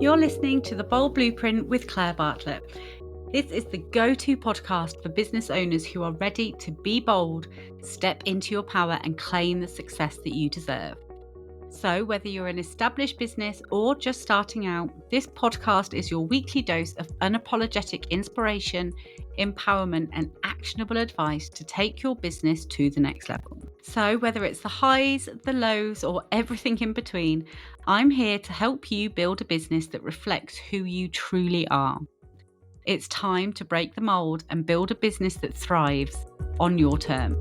You're listening to The Bold Blueprint with Claire Bartlett. This is the go-to podcast for business owners who are ready to be bold, step into your power and claim the success that you deserve. So whether you're an established business or just starting out, this podcast is your weekly dose of unapologetic inspiration, empowerment, and actionable advice to take your business to the next level. So whether it's the highs, the lows, or everything in between, I'm here to help you build a business that reflects who you truly are. It's time to break the mold and build a business that thrives on your terms.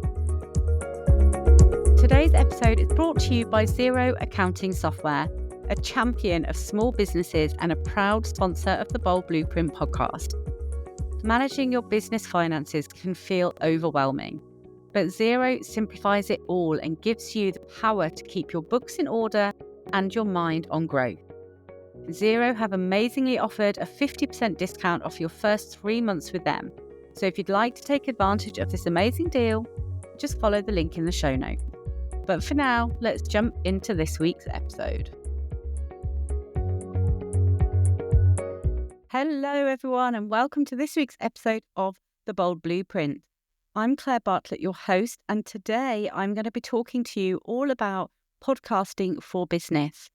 Today's episode is brought to you by Xero Accounting Software, a champion of small businesses and a proud sponsor of the Bold Blueprint podcast. Managing your business finances can feel overwhelming, but Xero simplifies it all and gives you the power to keep your books in order and your mind on growth. Xero have amazingly offered a 50% discount off your first 3 months with them. So if you'd like to take advantage of this amazing deal, just follow the link in the show notes. But for now, let's jump into this week's episode. Hello, everyone, and welcome to this week's episode of The Bold Blueprint. I'm Claire Bartlett, your host, and today I'm going to be talking to you all about podcasting for business,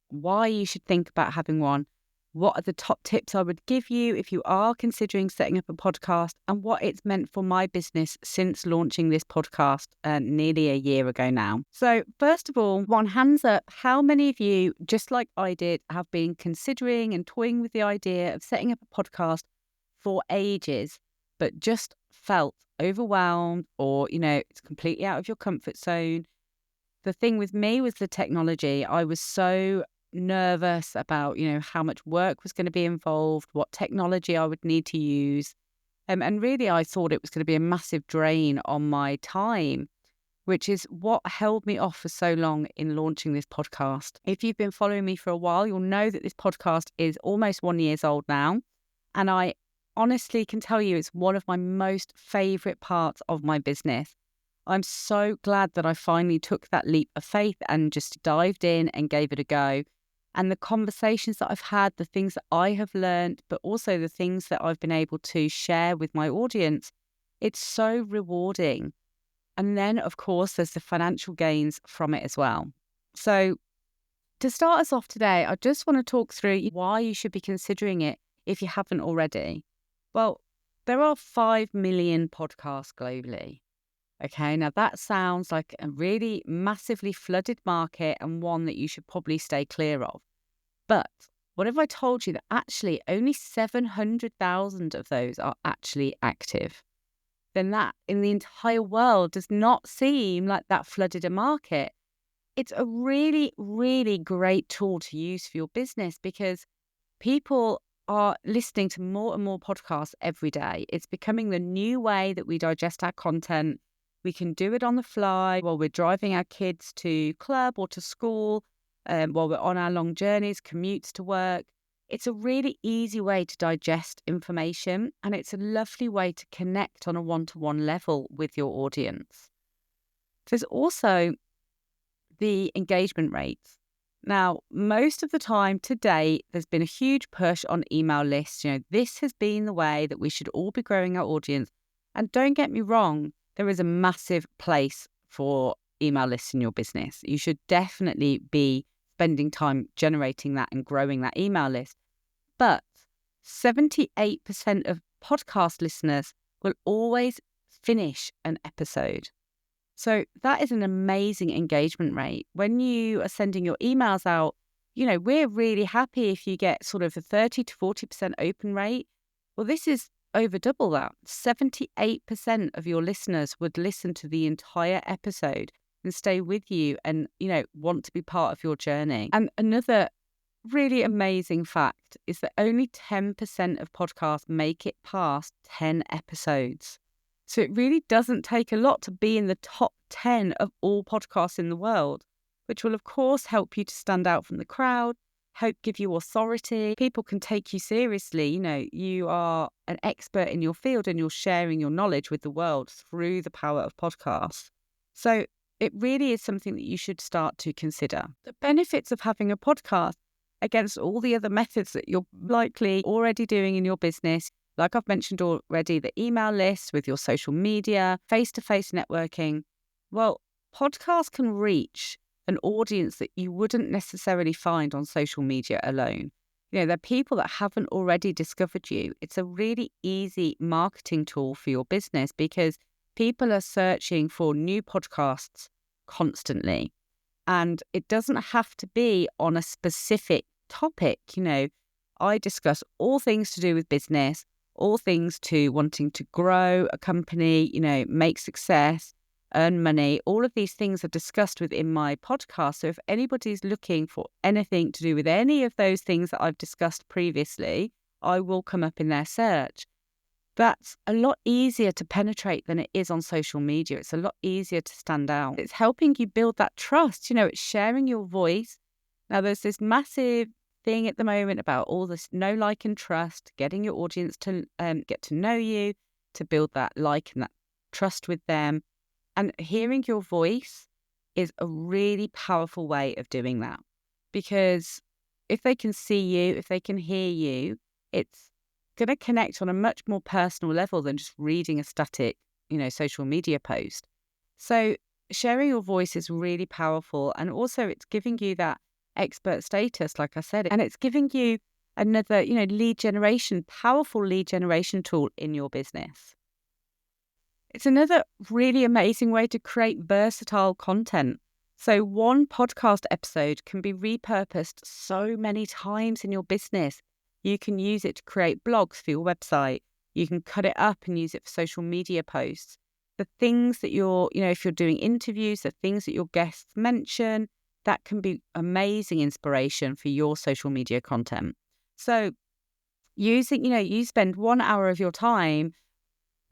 why you should think about having one, what are the top tips I would give you if you are considering setting up a podcast, and what it's meant for my business since launching this podcast nearly a year ago now. So first of all, one hands up, how many of you, just like I did, have been considering and toying with the idea of setting up a podcast for ages, but just felt overwhelmed or, it's completely out of your comfort zone? The thing with me was the technology. I was so nervous about, how much work was going to be involved, what technology I would need to use. And really, I thought it was going to be a massive drain on my time, which is what held me off for so long in launching this podcast. If you've been following me for a while, you'll know that this podcast is almost 1 year old now. And I honestly can tell you it's one of my most favourite parts of my business. I'm so glad that I finally took that leap of faith and just dived in and gave it a go. And the conversations that I've had, the things that I have learned, but also the things that I've been able to share with my audience, it's so rewarding. And then, of course, there's the financial gains from it as well. So to start us off today, I just want to talk through why you should be considering it if you haven't already. Well, there are 5 million podcasts globally. Okay, now that sounds like a really massively flooded market and one that you should probably stay clear of. But what if I told you that actually only 700,000 of those are actually active? Then that in the entire world does not seem like that flooded a market. It's a really, really great tool to use for your business because people are listening to more and more podcasts every day. It's becoming the new way that we digest our content. We can do it on the fly while we're driving our kids to club or to school, while we're on our long journeys, commutes to work. It's a really easy way to digest information, and it's a lovely way to connect on a one-to-one level with your audience. There's also the engagement rates. Now, most of the time today, there's been a huge push on email lists. This has been the way that we should all be growing our audience. And don't get me wrong, there is a massive place for email lists in your business. You should definitely be spending time generating that and growing that email list. But 78% of podcast listeners will always finish an episode. So that is an amazing engagement rate. When you are sending your emails out, we're really happy if you get sort of a 30 to 40% open rate. Well, this is over double that. 78% of your listeners would listen to the entire episode and stay with you and, want to be part of your journey. And another really amazing fact is that only 10% of podcasts make it past 10 episodes. So it really doesn't take a lot to be in the top 10 of all podcasts in the world, which will, of course, help you to stand out from the crowd, help give you authority. People can take you seriously. You are an expert in your field and you're sharing your knowledge with the world through the power of podcasts. So it really is something that you should start to consider. The benefits of having a podcast against all the other methods that you're likely already doing in your business. Like I've mentioned already, the email list with your social media, face-to-face networking. Well, podcasts can reach an audience that you wouldn't necessarily find on social media alone. They're people that haven't already discovered you. It's a really easy marketing tool for your business because people are searching for new podcasts constantly. And it doesn't have to be on a specific topic. I discuss all things to do with business, all things to wanting to grow a company, make success, earn money. All of these things are discussed within my podcast. So if anybody's looking for anything to do with any of those things that I've discussed previously, I will come up in their search. That's a lot easier to penetrate than it is on social media. It's a lot easier to stand out. It's helping you build that trust. It's sharing your voice. Now, there's this massive thing at the moment about all this know, like, and trust, getting your audience to get to know you, to build that like and that trust with them. And hearing your voice is a really powerful way of doing that. Because if they can see you, if they can hear you, it's going to connect on a much more personal level than just reading a static, social media post. So sharing your voice is really powerful. And also it's giving you that expert status, like I said, and it's giving you another, powerful lead generation tool in your business. It's another really amazing way to create versatile content. So one podcast episode can be repurposed so many times in your business. You can use it to create blogs for your website. You can cut it up and use it for social media posts. The things that if you're doing interviews, the things that your guests mention, that can be amazing inspiration for your social media content. So you spend 1 hour of your time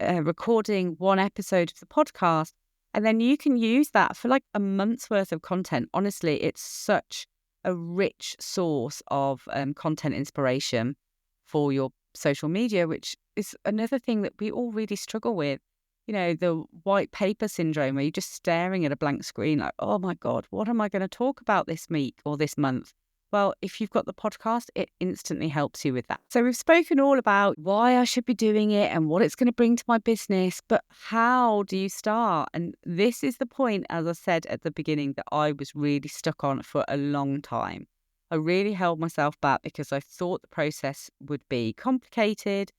recording one episode of the podcast, and then you can use that for like a month's worth of content. Honestly, it's such a rich source of content inspiration for your social media, which is another thing that we all really struggle with. The white paper syndrome, where you're just staring at a blank screen like, oh my God, what am I going to talk about this week or this month? Well, if you've got the podcast, it instantly helps you with that. So we've spoken all about why I should be doing it and what it's going to bring to my business, but how do you start? And this is the point, as I said at the beginning, that I was really stuck on for a long time. I really held myself back because I thought the process would be complicated,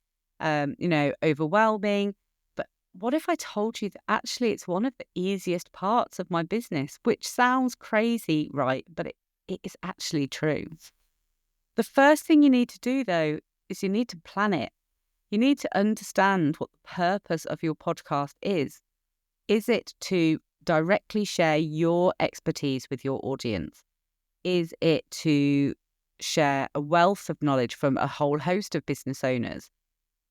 overwhelming. But what if I told you that actually it's one of the easiest parts of my business, which sounds crazy, right? But it is actually true. The first thing you need to do, though, is you need to plan it. You need to understand what the purpose of your podcast is. Is it to directly share your expertise with your audience? Is it to share a wealth of knowledge from a whole host of business owners?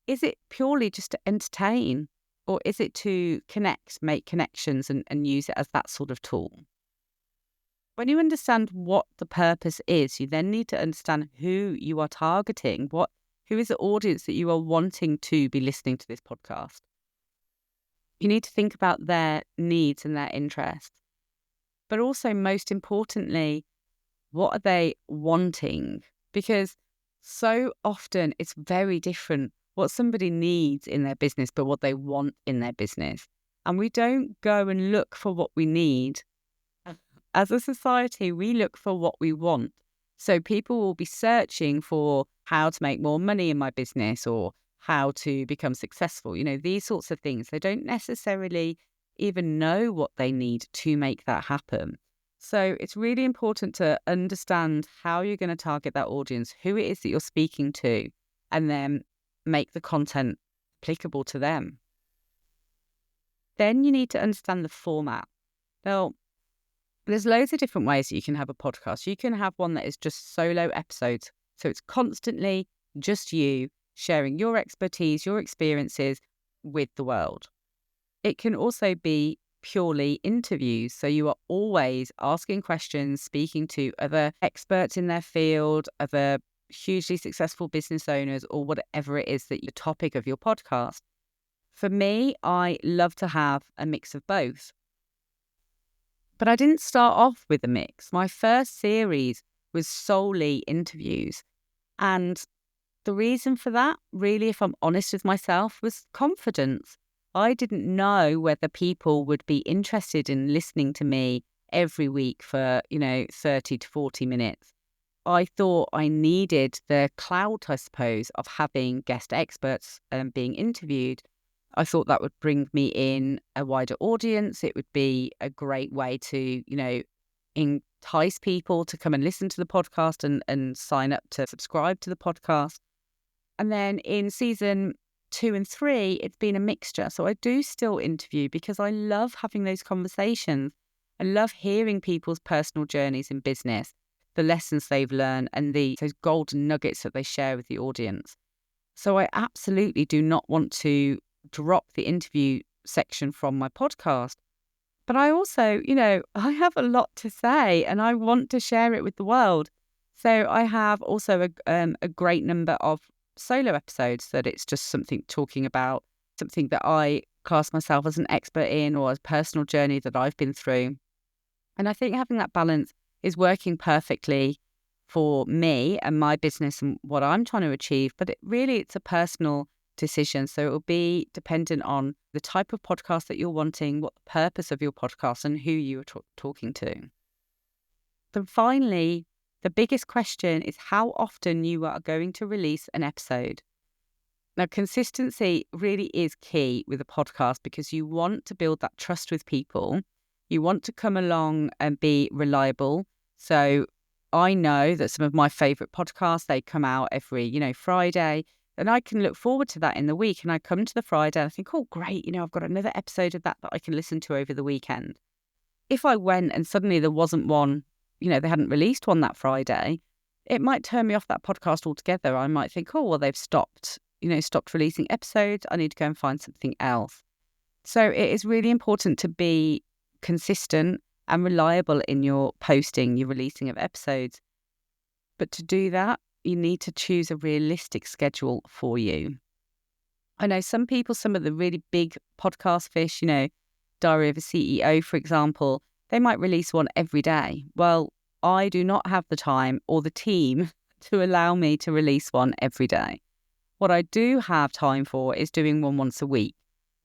Is it purely just to entertain? Or is it to connect, make connections and use it as that sort of tool? When you understand what the purpose is, you then need to understand who you are targeting. Who is the audience that you are wanting to be listening to this podcast? You need to think about their needs and their interests. But also, most importantly, what are they wanting? Because so often it's very different what somebody needs in their business, but what they want in their business. And we don't go and look for what we need. As a society, we look for what we want. So people will be searching for how to make more money in my business or how to become successful, these sorts of things. They don't necessarily even know what they need to make that happen. So it's really important to understand how you're going to target that audience, who it is that you're speaking to, and then make the content applicable to them. Then you need to understand the format. Now, there's loads of different ways that you can have a podcast. You can have one that is just solo episodes. So it's constantly just you sharing your expertise, your experiences with the world. It can also be purely interviews. So you are always asking questions, speaking to other experts in their field, other hugely successful business owners, or whatever it is that the topic of your podcast. For me, I love to have a mix of both. But I didn't start off with a mix. My first series was solely interviews. And the reason for that, really, if I'm honest with myself, was confidence. I didn't know whether people would be interested in listening to me every week for, 30 to 40 minutes. I thought I needed the clout, I suppose, of having guest experts being interviewed. I thought that would bring me in a wider audience. It would be a great way to, entice people to come and listen to the podcast and sign up to subscribe to the podcast. And then in season 2 and 3, it's been a mixture. So I do still interview because I love having those conversations. I love hearing people's personal journeys in business, the lessons they've learned, and those golden nuggets that they share with the audience. So I absolutely do not want to drop the interview section from my podcast. But I also, I have a lot to say and I want to share it with the world. So I have also a great number of solo episodes that it's just something talking about something that I class myself as an expert in, or a personal journey that I've been through. And I think having that balance is working perfectly for me and my business and what I'm trying to achieve. But it's a personal decision. So it will be dependent on the type of podcast that you're wanting, what the purpose of your podcast, and who you are talking to. Then finally, the biggest question is how often you are going to release an episode. Now, consistency really is key with a podcast because you want to build that trust with people. You want to come along and be reliable. So I know that some of my favorite podcasts, they come out every, Friday, and I can look forward to that in the week. And I come to the Friday and I think, oh, great, I've got another episode of that I can listen to over the weekend. If I went and suddenly there wasn't one, they hadn't released one that Friday, it might turn me off that podcast altogether. I might think, oh, well, they've stopped releasing episodes. I need to go and find something else. So it is really important to be consistent and reliable in your posting, your releasing of episodes. But to do that, you need to choose a realistic schedule for you. I know some people, some of the really big podcast fish, Diary of a CEO, for example, they might release one every day. Well, I do not have the time or the team to allow me to release one every day. What I do have time for is doing one once a week.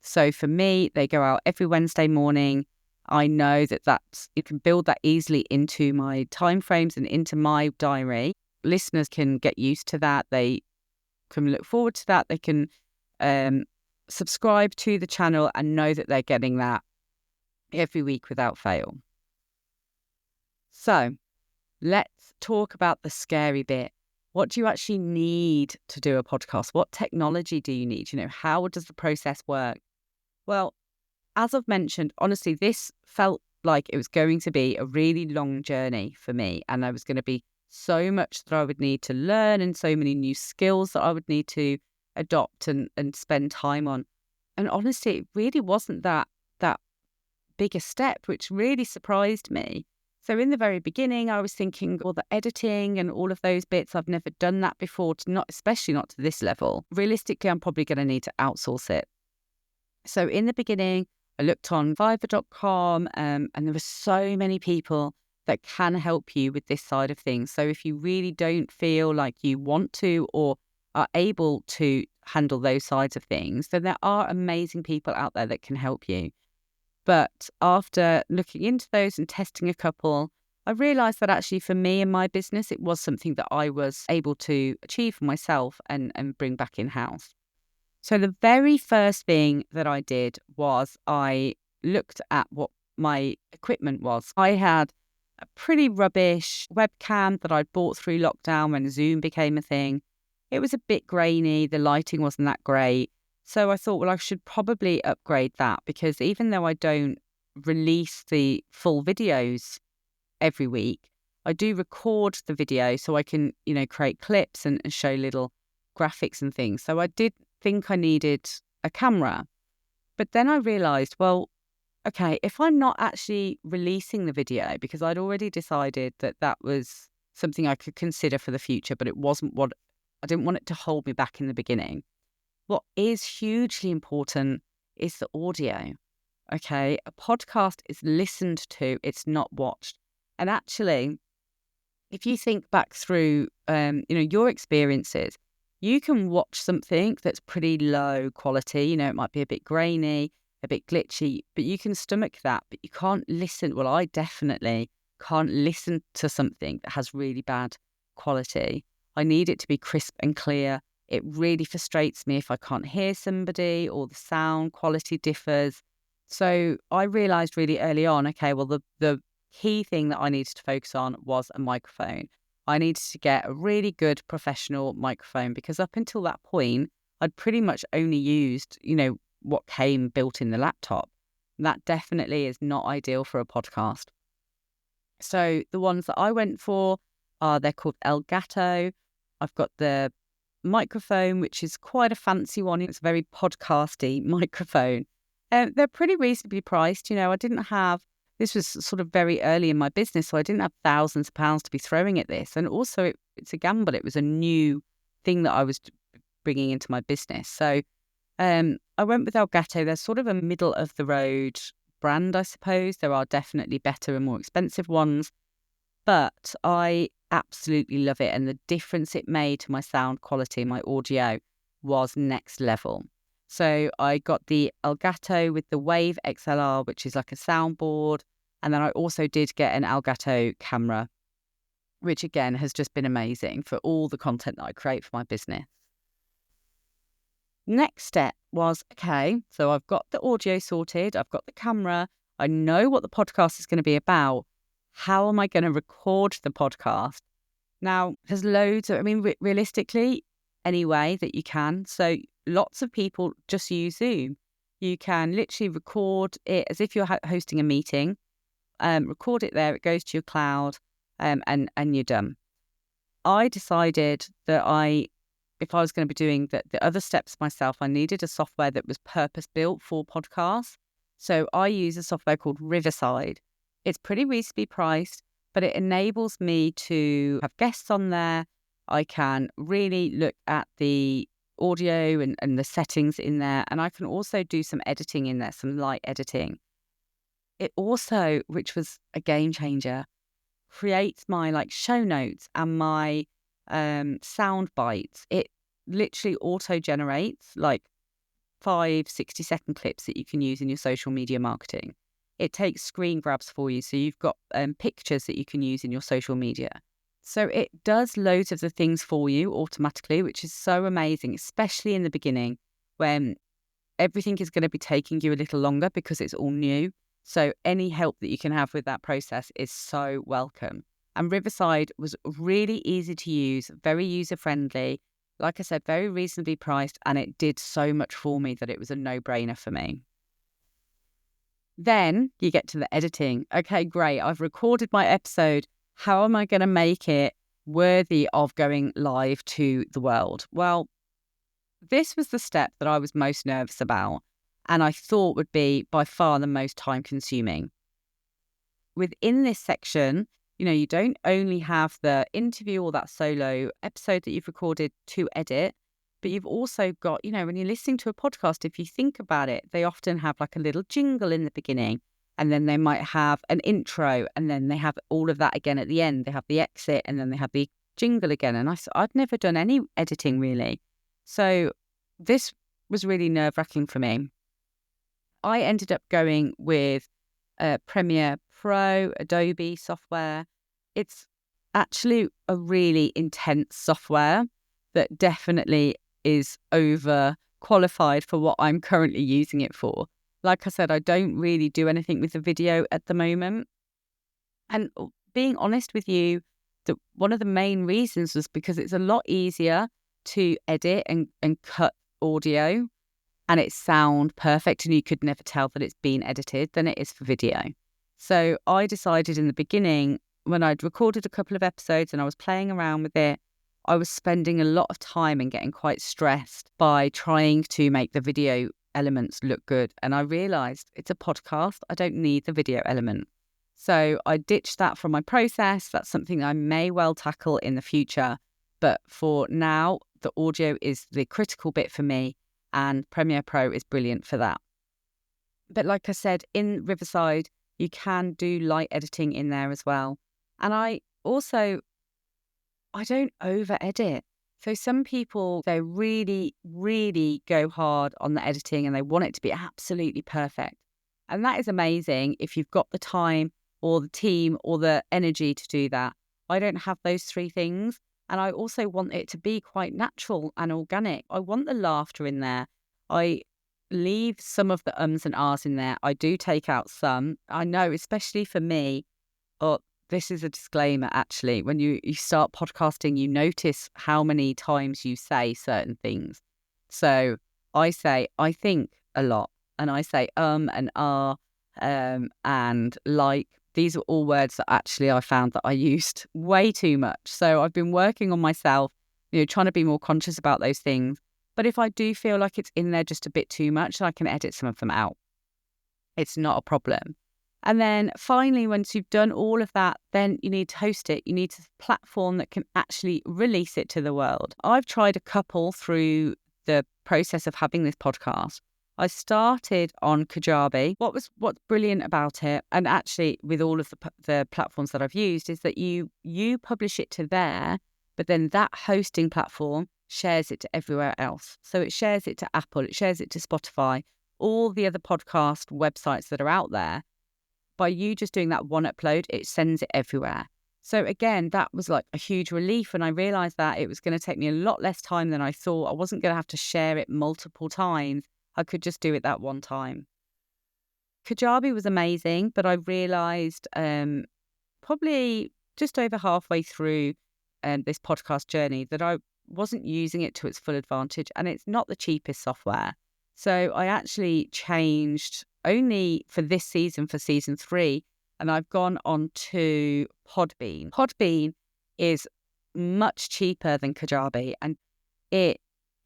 So for me, they go out every Wednesday morning. I know that you can build that easily into my timeframes and into my diary. Listeners can get used to that. They can look forward to that. They can subscribe to the channel and know that they're getting that every week without fail. So let's talk about the scary bit. What do you actually need to do a podcast? What technology do you need? How does the process work? Well, as I've mentioned, honestly, this felt like it was going to be a really long journey for me. And there was going to be so much that I would need to learn and so many new skills that I would need to adopt and spend time on. And honestly, it really wasn't that big a step, which really surprised me. So in the very beginning, I was thinking, well, the editing and all of those bits, I've never done that before, especially not to this level. Realistically, I'm probably going to need to outsource it. So in the beginning, I looked on Fiverr.com and there were so many people that can help you with this side of things. So if you really don't feel like you want to or are able to handle those sides of things, then there are amazing people out there that can help you. But after looking into those and testing a couple, I realised that actually for me and my business, it was something that I was able to achieve for myself and bring back in-house. So the very first thing that I did was I looked at what my equipment was. I had a pretty rubbish webcam that I'd bought through lockdown when Zoom became a thing. It was a bit grainy. The lighting wasn't that great. So I thought, well, I should probably upgrade that because even though I don't release the full videos every week, I do record the video so I can, create clips and show little graphics and things. So I did think I needed a camera. But then I realized, well, okay, if I'm not actually releasing the video, because I'd already decided that was something I could consider for the future, but it wasn't what I didn't want it to hold me back in the beginning. What is hugely important is the audio. Okay, a podcast is listened to, it's not watched. And actually, if you think back through, your experiences, you can watch something that's pretty low quality. It might be a bit grainy, a bit glitchy, but you can stomach that. But you can't listen. Well, I definitely can't listen to something that has really bad quality. I need it to be crisp and clear. It really frustrates me if I can't hear somebody or the sound quality differs. So I realised really early on, okay, well, the key thing that I needed to focus on was a microphone. I needed to get a really good professional microphone because up until that point, I'd pretty much only used, what came built in the laptop. That definitely is not ideal for a podcast. So the ones that I went for they're called Elgato. I've got the microphone, which is quite a fancy one. It's a very podcasty microphone. They're pretty reasonably priced. This was sort of very early in my business, so I didn't have thousands of pounds to be throwing at this. And also it's a gamble. It was a new thing that I was bringing into my business. So I went with Elgato. They're sort of a middle of the road brand, I suppose. There are definitely better and more expensive ones, but I absolutely love it. And the difference it made to my sound quality, my audio, was next level. So I got the Elgato with the Wave XLR, which is like a soundboard. And then I also did get an Elgato camera, which again has just been amazing for all the content that I create for my business. Next step was, okay, so I've got the audio sorted, I've got the camera, I know what the podcast is going to be about. How am I going to record the podcast? Now, there's loads of, realistically, any way that you can. So lots of people just use Zoom. You can literally record it as if you're hosting a meeting, record it there, it goes to your cloud, and you're done. I decided that if I was going to be doing the other steps myself, I needed a software that was purpose-built for podcasts. So I use a software called Riverside. It's pretty reasonably priced, but it enables me to have guests on there. I can really look at the audio and the settings in there, and I can also do some editing in there, some light editing. It also, which was a game changer, creates my show notes and my sound bites. It literally auto generates 60-second clips that you can use in your social media marketing. It takes screen grabs for you, so you've got pictures that you can use in your social media. So it does loads of the things for you automatically, which is so amazing, especially in the beginning when everything is going to be taking you a little longer because it's all new. So any help that you can have with that process is so welcome. And Riverside was really easy to use, very user-friendly. Like I said, very reasonably priced, and it did so much for me that it was a no-brainer for me. Then you get to the editing. Okay, great. I've recorded my episode. How am I going to make it worthy of going live to the world? Well, this was the step that I was most nervous about, and I thought would be by far the most time-consuming. Within this section, you don't only have the interview or that solo episode that you've recorded to edit, but you've also got, when you're listening to a podcast, if you think about it, they often have a little jingle in the beginning, and then they might have an intro, and then they have all of that again at the end. They have the exit, and then they have the jingle again. And I'd never done any editing really. So this was really nerve-wracking for me. I ended up going with Premiere Pro, Adobe software. It's actually a really intense software that definitely is over qualified for what I'm currently using it for. Like I said, I don't really do anything with the video at the moment. And being honest with you, one of the main reasons was because it's a lot easier to edit and cut audio, and it sound perfect, and you could never tell that it's been edited, than it is for video. So I decided in the beginning, when I'd recorded a couple of episodes and I was playing around with it, I was spending a lot of time and getting quite stressed by trying to make the video elements look good. And I realised it's a podcast. I don't need the video element. So I ditched that from my process. That's something I may well tackle in the future. But for now, the audio is the critical bit for me, and Premiere Pro is brilliant for that. But like I said, in Riverside, you can do light editing in there as well. And I also I don't over edit. So some people, they really, really go hard on the editing and they want it to be absolutely perfect. And that is amazing if you've got the time or the team or the energy to do that. I don't have those three things. And I also want it to be quite natural and organic. I want the laughter in there. I leave some of the ums and ahs in there. I do take out some. I know, especially for me, or this is a disclaimer actually, when you start podcasting, you notice how many times you say certain things. So I say, I think a lot, and I say and ah, and like. These are all words that actually I found that I used way too much. So I've been working on myself, trying to be more conscious about those things. But if I do feel like it's in there just a bit too much, I can edit some of them out. It's not a problem. And then finally, once you've done all of that, then you need to host it. You need a platform that can actually release it to the world. I've tried a couple through the process of having this podcast. I started on Kajabi. What's brilliant about it, and actually with all of the platforms that I've used, is that you publish it to there, but then that hosting platform shares it to everywhere else. So it shares it to Apple, it shares it to Spotify, all the other podcast websites that are out there. By you just doing that one upload, it sends it everywhere. So again, that was like a huge relief when I realized that it was going to take me a lot less time than I thought. I wasn't going to have to share it multiple times. I could just do it that one time. Kajabi was amazing, but I realized probably just over halfway through this podcast journey that I wasn't using it to its full advantage, and it's not the cheapest software. So I actually changed only for this season, for season 3, and I've gone on to Podbean. Podbean is much cheaper than Kajabi, and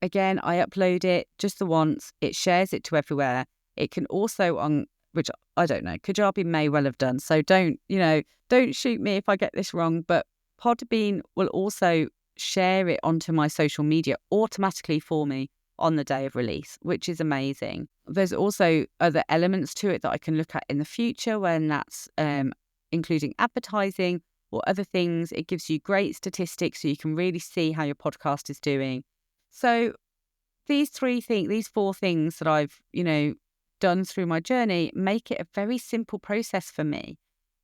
again, I upload it just the once. It shares it to everywhere. It can also which I don't know, Kajabi may well have done. So don't shoot me if I get this wrong, but Podbean will also share it onto my social media automatically for me on the day of release, which is amazing. There's also other elements to it that I can look at in the future when that's including advertising or other things. It gives you great statistics so you can really see how your podcast is doing. So these 4 things that I've, done through my journey make it a very simple process for me.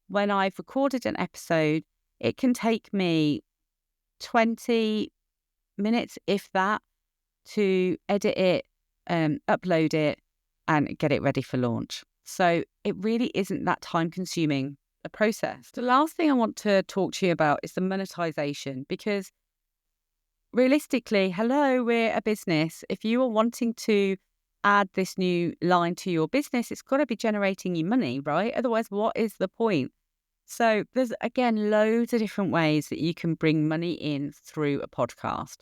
When I've recorded an episode, it can take me 20 minutes, if that, to edit it, upload it, and get it ready for launch. So it really isn't that time consuming a process. The last thing I want to talk to you about is the monetization, because realistically, hello, we're a business. If you are wanting to add this new line to your business, it's got to be generating you money, right? Otherwise, what is the point? So there's, again, loads of different ways that you can bring money in through a podcast.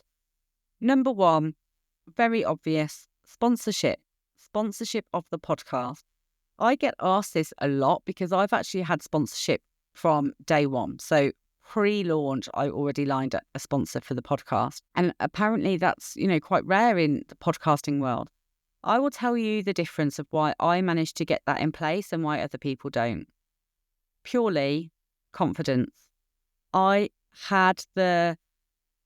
Number 1, very obvious, sponsorship of the podcast. I get asked this a lot because I've actually had sponsorship from day one. So pre-launch, I already lined up a sponsor for the podcast. And apparently that's, quite rare in the podcasting world. I will tell you the difference of why I managed to get that in place and why other people don't. Purely confidence. I had the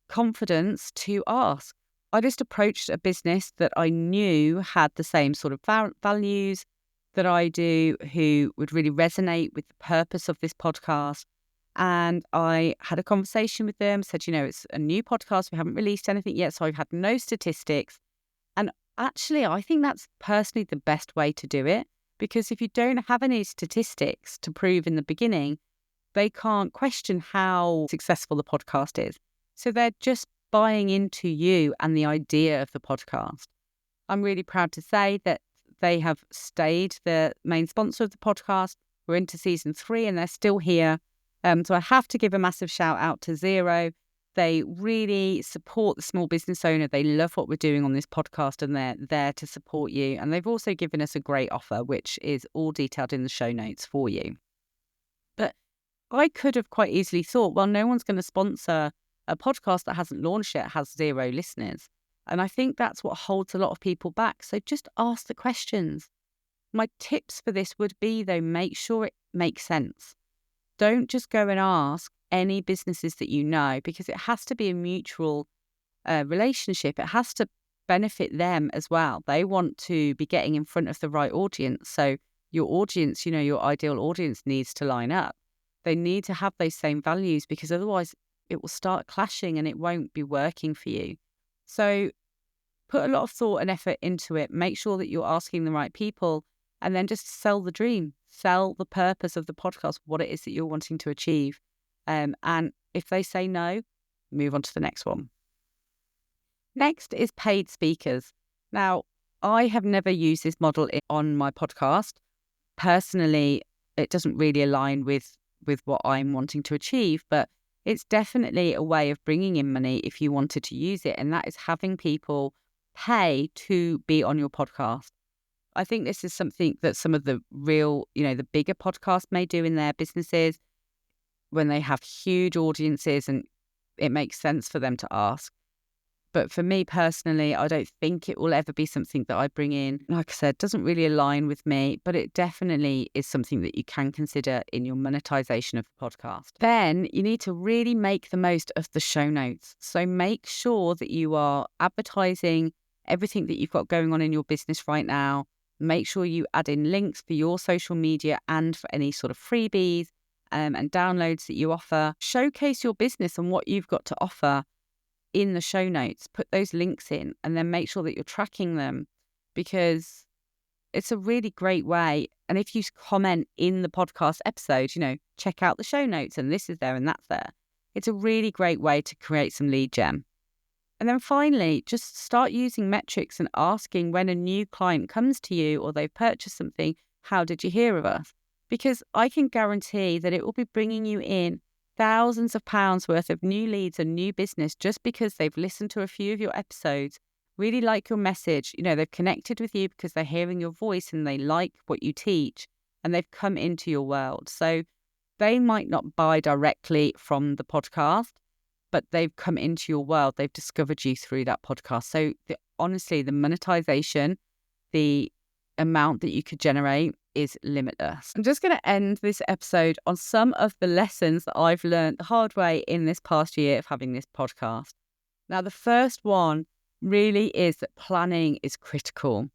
confidence to ask. I just approached a business that I knew had the same sort of values that I do, who would really resonate with the purpose of this podcast. And I had a conversation with them, said, it's a new podcast. We haven't released anything yet, so I've had no statistics. And actually, I think that's personally the best way to do it, because if you don't have any statistics to prove in the beginning, they can't question how successful the podcast is. So they're just buying into you and the idea of the podcast. I'm really proud to say that they have stayed the main sponsor of the podcast. We're into season 3 and they're still here. So I have to give a massive shout out to Xero. They really support the small business owner. They love what we're doing on this podcast and they're there to support you. And they've also given us a great offer, which is all detailed in the show notes for you. But I could have quite easily thought, well, no one's going to sponsor a podcast that hasn't launched yet, has 0 listeners. And I think that's what holds a lot of people back. So just ask the questions. My tips for this would be, though, make sure it makes sense. Don't just go and ask any businesses that you know, because it has to be a mutual relationship. It has to benefit them as well. They want to be getting in front of the right audience. So your audience, your ideal audience needs to line up. They need to have those same values, because otherwise it will start clashing and it won't be working for you. So put a lot of thought and effort into it. Make sure that you're asking the right people, and then just sell the dream, sell the purpose of the podcast, what it is that you're wanting to achieve. And if they say no, move on to the next one. Next is paid speakers. Now, I have never used this model on my podcast. Personally, it doesn't really align with what I'm wanting to achieve, but it's definitely a way of bringing in money if you wanted to use it. And that is having people pay to be on your podcast. I think this is something that some of the real, the bigger podcasts may do in their businesses when they have huge audiences, and it makes sense for them to ask. But for me personally, I don't think it will ever be something that I bring in. Like I said, doesn't really align with me, but it definitely is something that you can consider in your monetization of the podcast. Then you need to really make the most of the show notes. So make sure that you are advertising everything that you've got going on in your business right now. Make sure you add in links for your social media and for any sort of freebies and downloads that you offer. Showcase your business and what you've got to offer in the show notes. Put those links in, and then make sure that you're tracking them, because it's a really great way. And if you comment in the podcast episode, check out the show notes and this is there and that's there. It's a really great way to create some lead gen. And then finally, just start using metrics and asking when a new client comes to you or they've purchased something, how did you hear of us? Because I can guarantee that it will be bringing you in thousands of pounds worth of new leads and new business just because they've listened to a few of your episodes, really like your message. They've connected with you because they're hearing your voice and they like what you teach, and they've come into your world. So they might not buy directly from the podcast, but they've come into your world. They've discovered you through that podcast. So honestly, the monetization, the amount that you could generate is limitless. I'm just going to end this episode on some of the lessons that I've learned the hard way in this past year of having this podcast. Now, the first one really is that planning is critical.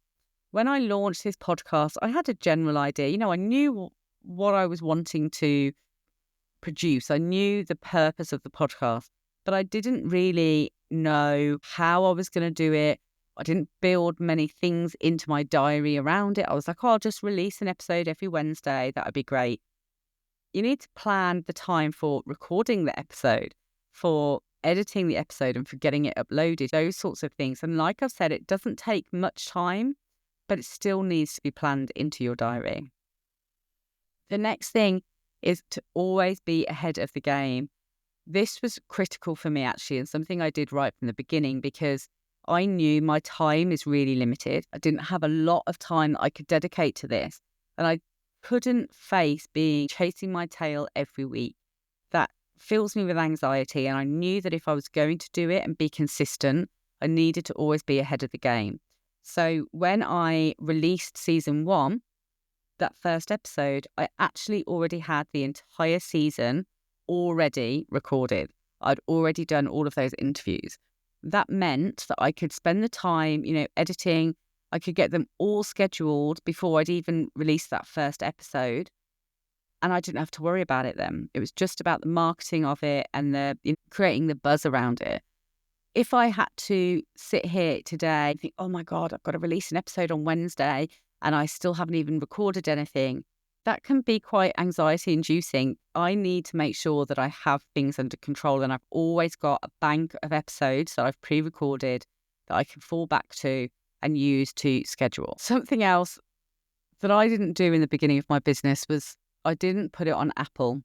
When I launched this podcast, I had a general idea. I knew what I was wanting to produce. I knew the purpose of the podcast, but I didn't really know how I was going to do it. I didn't build many things into my diary around it. I was like, I'll just release an episode every Wednesday. That would be great. You need to plan the time for recording the episode, for editing the episode, and for getting it uploaded, those sorts of things. And like I've said, it doesn't take much time, but it still needs to be planned into your diary. The next thing is to always be ahead of the game. This was critical for me, actually, and something I did right from the beginning, because I knew my time is really limited. I didn't have a lot of time that I could dedicate to this. And I couldn't face chasing my tail every week. That fills me with anxiety. And I knew that if I was going to do it and be consistent, I needed to always be ahead of the game. So when I released season 1, that first episode, I actually already had the entire season already recorded. I'd already done all of those interviews. That meant that I could spend the time, editing. I could get them all scheduled before I'd even release that first episode. And I didn't have to worry about it then. It was just about the marketing of it and creating the buzz around it. If I had to sit here today and think, oh my God, I've got to release an episode on Wednesday and I still haven't even recorded anything, that can be quite anxiety inducing. I need to make sure that I have things under control, and I've always got a bank of episodes that I've pre-recorded that I can fall back to and use to schedule. Something else that I didn't do in the beginning of my business was I didn't put it on Apple,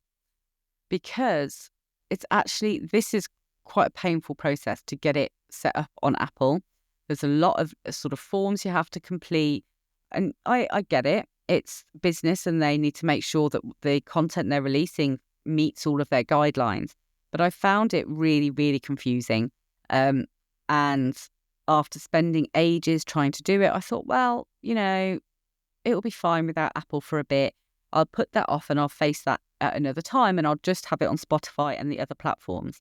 because this is quite a painful process to get it set up on Apple. There's a lot of sort of forms you have to complete, and I get it. It's business and they need to make sure that the content they're releasing meets all of their guidelines. But I found it really, really confusing. And after spending ages trying to do it, I thought, well, it'll be fine without Apple for a bit. I'll put that off and I'll face that at another time, and I'll just have it on Spotify and the other platforms.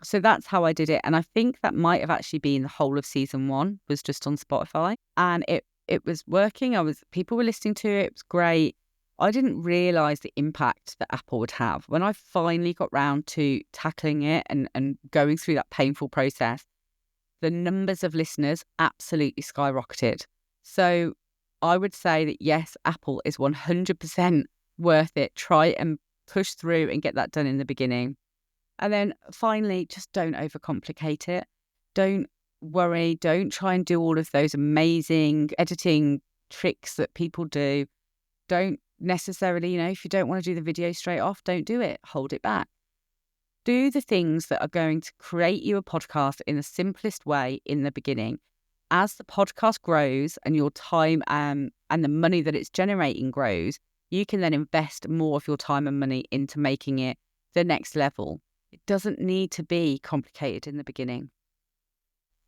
So that's how I did it. And I think that might have actually been the whole of season 1 was just on Spotify, and it was working. People were listening to it. It was great. I didn't realize the impact that Apple would have. When I finally got round to tackling it and going through that painful process, the numbers of listeners absolutely skyrocketed. So I would say that yes, Apple is 100% worth it. Try and push through and get that done in the beginning. And then finally, just don't overcomplicate it. Don't worry. Don't try and do all of those amazing editing tricks that people do. Don't necessarily, if you don't want to do the video straight off, don't do it. Hold it back. Do the things that are going to create you a podcast in the simplest way in the beginning. As the podcast grows and your time and the money that it's generating grows, you can then invest more of your time and money into making it the next level. It doesn't need to be complicated in the beginning.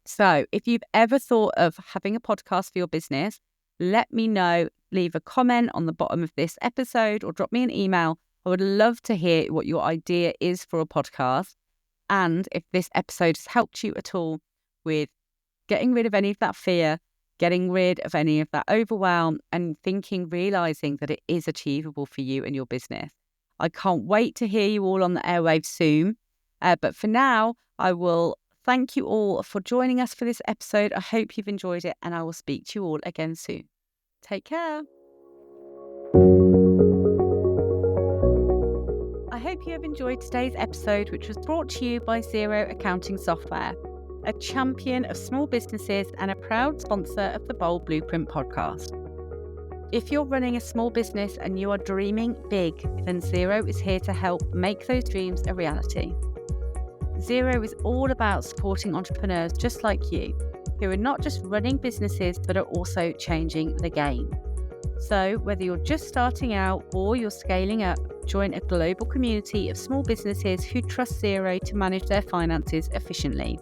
So if you've ever thought of having a podcast for your business, let me know. Leave a comment on the bottom of this episode or drop me an email. I would love to hear what your idea is for a podcast. And if this episode has helped you at all with getting rid of any of that fear, getting rid of any of that overwhelm, and realizing that it is achievable for you and your business. I can't wait to hear you all on the airwaves soon. But for now, I will thank you all for joining us for this episode. I hope you've enjoyed it, and I will speak to you all again soon. Take care. I hope you have enjoyed today's episode, which was brought to you by Xero Accounting Software, a champion of small businesses and a proud sponsor of the Bold Blueprint podcast. If you're running a small business and you are dreaming big, then Xero is here to help make those dreams a reality. Xero is all about supporting entrepreneurs just like you, who are not just running businesses but are also changing the game. So whether you're just starting out or you're scaling up, join a global community of small businesses who trust Xero to manage their finances efficiently.